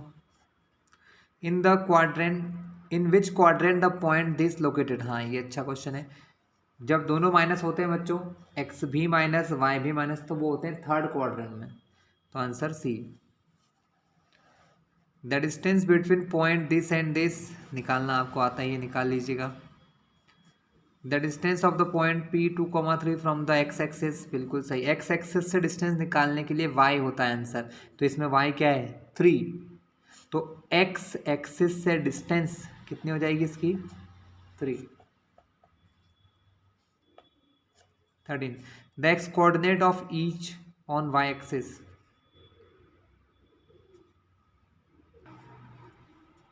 In the quadrant, in which quadrant the point this located, हाँ ये अच्छा क्वेश्चन है। जब दोनों माइनस होते हैं बच्चों, x भी माइनस y भी माइनस, तो वो होते हैं थर्ड क्वाड्रेंट में, तो answer C. The distance between point this and this, निकालना आपको आता है, ये निकाल लीजिएगा। The distance of the point P 2,3 from the x axis, बिल्कुल सही, x एक्सिस से डिस्टेंस निकालने के लिए y होता है आंसर, तो इसमें y क्या है, 3। तो x एक्सिस से डिस्टेंस कितनी हो जाएगी इसकी, 3। 13, the x coordinate of each on y axis,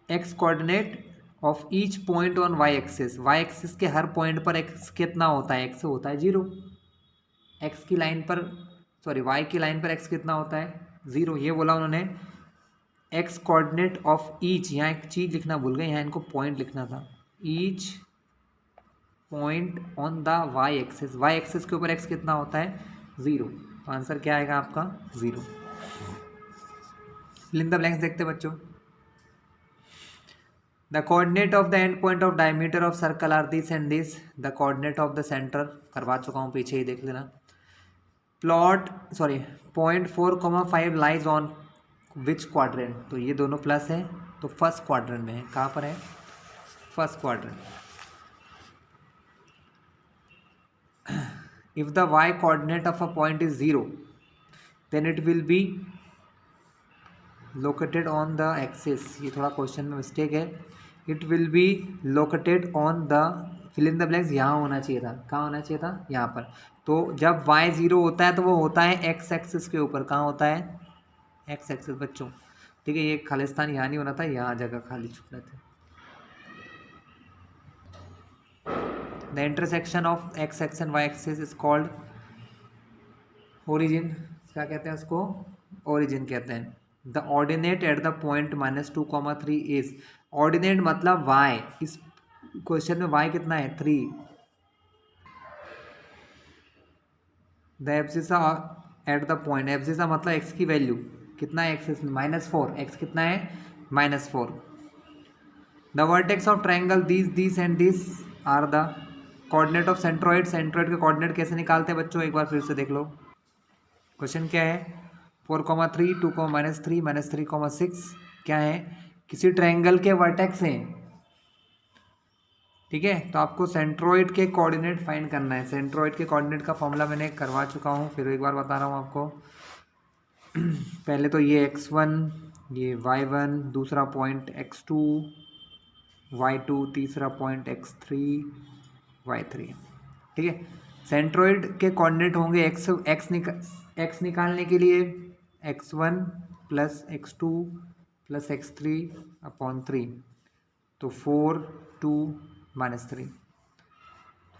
x coordinate of each point on y axis, y axis के हर पॉइंट पर x कितना होता है, x होता है 0, x की लाइन पर, सॉरी y की लाइन पर x कितना होता है, 0, ये बोला उन्होंने। x कोऑर्डिनेट ऑफ ईच, यहाँ एक चीज लिखना भूल गए, यहाँ इनको पॉइंट लिखना था, each point on the y axis, y axis के ऊपर x कितना होता है, 0, तो आंसर क्या आएगा आपका, 0। फिल इन द ब्लैंक्स देखते बच्चों। The coordinate of the end point of diameter of circle are this and this. The coordinate of the center, करवा चुका हूँ, पीछे ही देख लेना। Plot, sorry, point 4,5 lies on which quadrant, तो ये दोनों प्लस है, तो फर्स्ट क्वाड्रेंट में है, कहाँ पर है, first quadrant. If the y coordinate of a point is 0, then it will be located on the axis, ये थोड़ा क्वेश्चन में मिस्टेक है, it will be located on the, fill in the blanks, यहाँ होना चाहिए था, कहाँ होना चाहिए था, यहाँ पर। तो जब y 0 होता है तो वो होता है x एक्सिस के ऊपर, कहाँ होता है, x एक्सिस बच्चों, ठीक है। ये खालिस्तान यहाँ नहीं होना था, यहाँ जगह खाली छूट रहे थे। The intersection of x axis and y axis is called origin, क्या कहते हैं उसको, ओरिजिन कहते हैं। The ordinate at the point -2,3 is, ordinate मतलब y, इस क्वेश्चन में y कितना है, 3। The abscissa at the point, abscissa मतलब x की वैल्यू कितना है, एक्सिस में -4, x कितना है, -4। The vertex of triangle this and this are the coordinate of centroid, centroid के कोऑर्डिनेट कैसे निकालते हैं बच्चों, एक बार फिर से देख लो। क्वेश्चन क्या है, 4,3, 2, -3, -3,6 क्या है, किसी ट्रायंगल के वर्टेक्स हैं, ठीक है। तो आपको सेंट्रोइड के कोऑर्डिनेट फाइंड करना है। सेंट्रोइड के कोऑर्डिनेट का फॉर्मूला मैंने करवा चुका हूँ, फिर एक बार बता रहा हूँ आपको। पहले तो ये x1, ये y1, दूसरा पॉइंट x2, y2, तीसरा पॉइंट x3, y3, ठीक है। सेंट्रोइड के कोऑर्डिनेट होंगे x निकालने के लिए x1 plus x2 plus x3 upon 3, तो 4, 2, -3,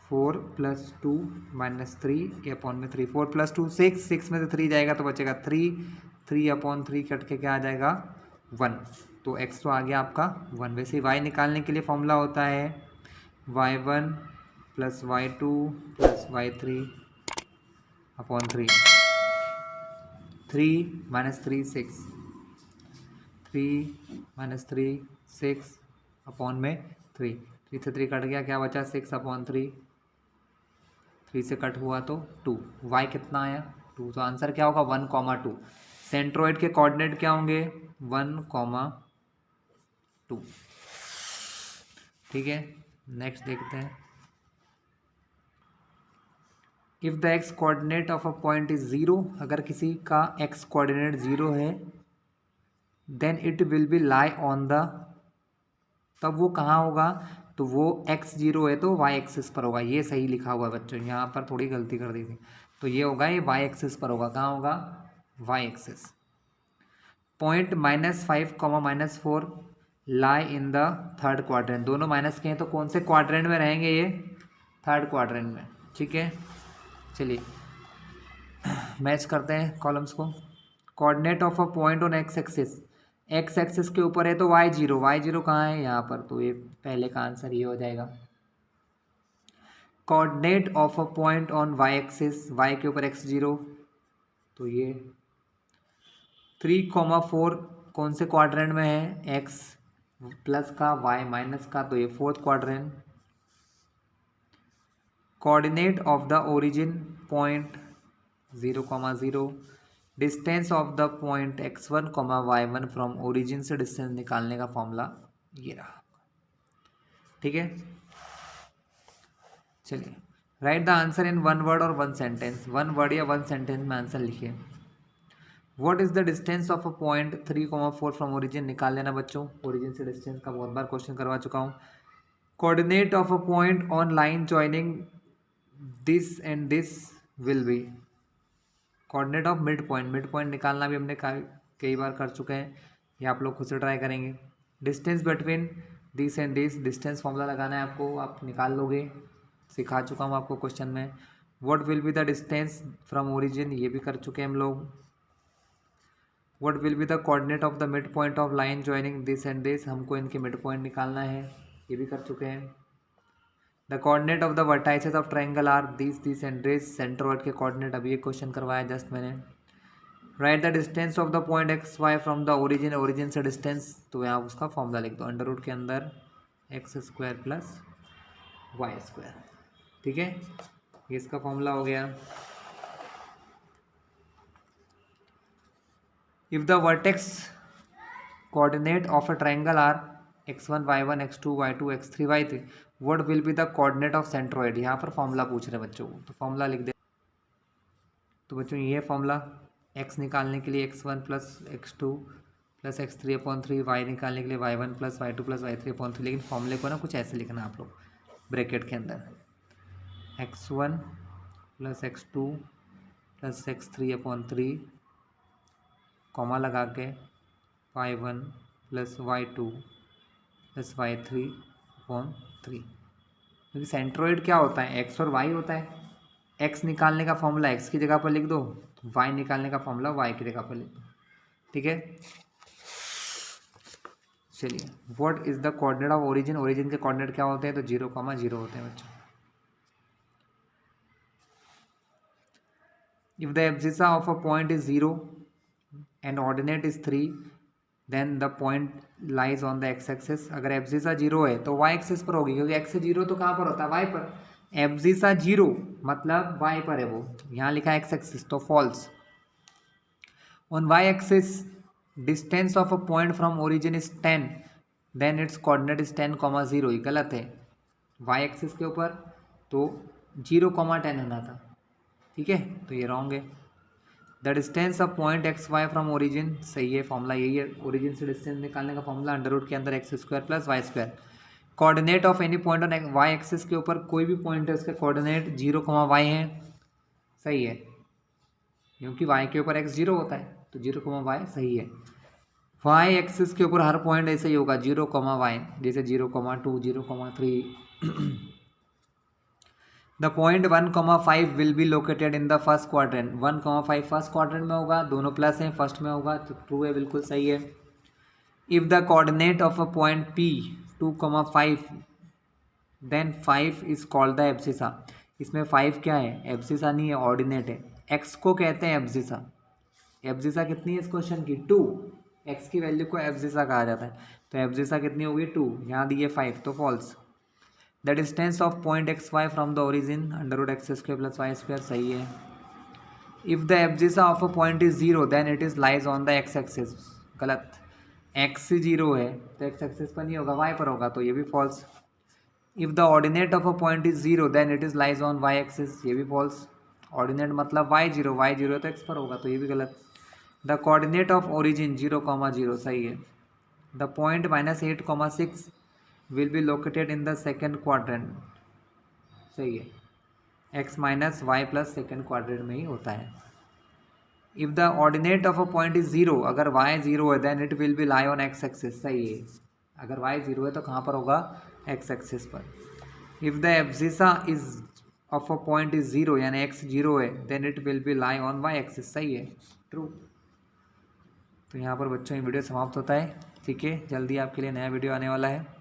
4 + 2 -3 के अपॉन में 3, 4 + 2 6, 6 में से 3 जाएगा तो बचेगा 3, 3/3 कट के क्या आ जाएगा, 1, तो x तो आ गया आपका 1। वैसे y निकालने के लिए फॉर्मूला होता है y1 + y2 + y3 upon 3, 3 - 3 6, 3 - 3 6 upon में 3, 3 से 3 कट गया, क्या बचा, 6/3, 3 से कट हुआ तो 2, y कितना आया, 2, तो आंसर क्या होगा, 1, 2। सेंट्रोइड के कोऑर्डिनेट क्या होंगे, 1,2। ठीक है, नेक्स्ट देखते हैं। If the x coordinate of a point is 0, अगर किसी का एक्स कोऑर्डिनेट 0 है, then it will be lie on the, तब वो कहाँ होगा, तो वो x0 है तो y एक्सिस पर होगा। ये सही लिखा हुआ है बच्चों, यहाँ पर थोड़ी गलती कर दी थी, तो ये होगा, ये y एक्सिस पर होगा। कहाँ होगा, y axis. Point -5, -4 lie in the third quadrant, दोनों माइनस के हैं तो कौन से क्वाड्रेंट में रहेंगे, ये थर्ड क्वाड्रेंट में। ठीक है, चलिए मैच करते हैं कॉलम्स को। Coordinate of a point on x axis, x axis के ऊपर है तो y0, y0 कहाँ है, यहाँ पर, तो ये पहले का आंसर ये हो जाएगा। Coordinate of a point on y axis, y के ऊपर x0, तो ये 3,4 कौन से क्वाड्रेंट में है, x प्लस का y माइनस का, तो ये fourth quadrant. Coordinate of the origin point 0,0, distance of the point x1, y1 from origin से डिस्टेंस निकालने का फॉर्मूला ये रहा। ठीक है, चलिए right the answer in 1 word और 1 सेंटेंस, 1 वर्ड या 1 सेंटेंस में आंसर लिखिए। What is the distance of a point 3,4 from origin, निकाल लेना बच्चों, ओरिजिन से डिस्टेंस का बहुत बार क्वेश्चन करवा चुका हूँ। Coordinate of a point on line joining this and this will be, coordinate of mid point निकालना भी हमने कई बार कर चुके हैं, ये आप लोग खुद से ट्राई करेंगे। Distance between this and this, distance formula लगाना है आपको, आप निकाल लोगे, सिखा चुका हूँ आपको क्वेश्चन में। What will be the distance from origin, ये भी कर चुके हैं हम लोग। What will be the coordinate of the mid point of line joining this and this, हमको इनके मिड पॉइंट निकालना है, ये भी कर चुके हैं। The coordinate of the vertices of triangle are this and this, centroid के कोऑर्डिनेट अभी एक क्वेश्चन करवाया जस्ट मैंने। Write the distance of the point x Y from the origin, origin से डिस्टेंस, तो यहाँ उसका फॉर्मूला लिख दो, अंडर रूट के अंदर x² प्लस y²। ठीक है, ये इसका फॉर्मूला हो गया। If the vertex coordinate of a triangle are x1 y1 x2 y2 x3 y3, what will be the coordinate of centroid, यहाँ पर फॉर्मूला पूछ रहे बच्चों को, तो फॉर्मूला लिख दे। तो बच्चों ये फॉर्मूला x निकालने के लिए x1 plus x2 plus x3/3, y निकालने के लिए y1 plus y2 plus y3/3, लेकिन फॉर्मूले को ना कुछ ऐसे लिखना आप लोग, ब्रैकेट के अंदर x1 plus x2 plus x3/3, comma लगा के y1 plus y2 plus y3/3, क्योंकि सेंट्रोइड क्या होता है, x और y होता है। x निकालने का फॉर्मूला x की जगह पर लिख दो, y निकालने का फॉर्मूला y की जगह पर लिख दो। ठीक है, चलिए what is the coordinate of origin, origin के कोऑर्डिनेट क्या होते हैं, तो 0,0 होते हैं बच्चों। If the abscissa of a point is 0 and ordinate is 3, then the point lies on the x axis, अगर एब्सिसा 0 है तो y एक्सिस पर होगी, क्योंकि x से 0 तो कहाँ पर होता है, y पर। एब्सिसा 0 मतलब y पर है, वो यहाँ लिखा है x एक्सिस, तो false. On y axis distance of a point from origin is 10, then its coordinate is 10,0, ये गलत है। y एक्सिस के ऊपर तो 0,10 होना था, ठीक है, तो ये रॉन्ग है। The distance of point x Y from origin, सही है, फॉर्मूला यही है, ओरिजिन से डिस्टेंस निकालने का फॉर्मूला अंडर रूट के अंदर x² plus y²। Coordinate of any point on y axis के ऊपर कोई भी पॉइंट है उसके कोऑर्डिनेट 0,y हैं, सही है, क्योंकि y के ऊपर x 0 होता है, तो 0,y सही है। y एक्सिस के ऊपर हर पॉइंट ऐसे ही होगा 0,y, जैसे 0,2 0,3। The point 1,5 will be located in the first quadrant, 1,5 first quadrant में होगा, दोनों प्लस हैं, फर्स्ट में होगा, तो ट्रू है, बिल्कुल सही है। If the coordinate of a point P 2,5, then 5 is called the abscissa, इसमें 5 क्या है, एब्सिसा नहीं है, ऑर्डिनेट है, x को कहते हैं एब्सिसा। एब्सिसा कितनी है इस क्वेश्चन की, 2, x की वैल्यू को एब्सिसा कहा जाता है, तो एब्सिसा कितनी होगी 2, यहाँ दी है 5, तो false. The distance of point x Y from the origin under root x² plus y², सही है। If the abscissa of a point is 0, then it is lies on the x axis, गलत। X 0 है तो x axis पर नहीं होगा, Y पर होगा, तो ये भी false. If the ordinate of a point is 0 then it is lies on Y axis, ये भी फॉल्स। ऑर्डिनेट मतलब y0 है तो एक्स पर होगा, तो ये भी गलत। द कोऑर्डिनेट ऑफ ओरिजिन 0,0 सही है। The point -8,6 will be located in the second quadrant, सही है। x minus Y plus second quadrant में ही होता है। If the ordinate of a point is 0, अगर y 0 है then it will be lie on x axis, सही है। अगर y 0 है तो कहाँ पर होगा, x एक्सिस पर। If the abscissa is of a point is 0 यानी x 0 है then it will be lie on y axis, सही है, ट्रू। तो यहाँ पर बच्चों ये वीडियो समाप्त होता है, ठीक है। जल्दी आपके लिए नया वीडियो आने वाला है।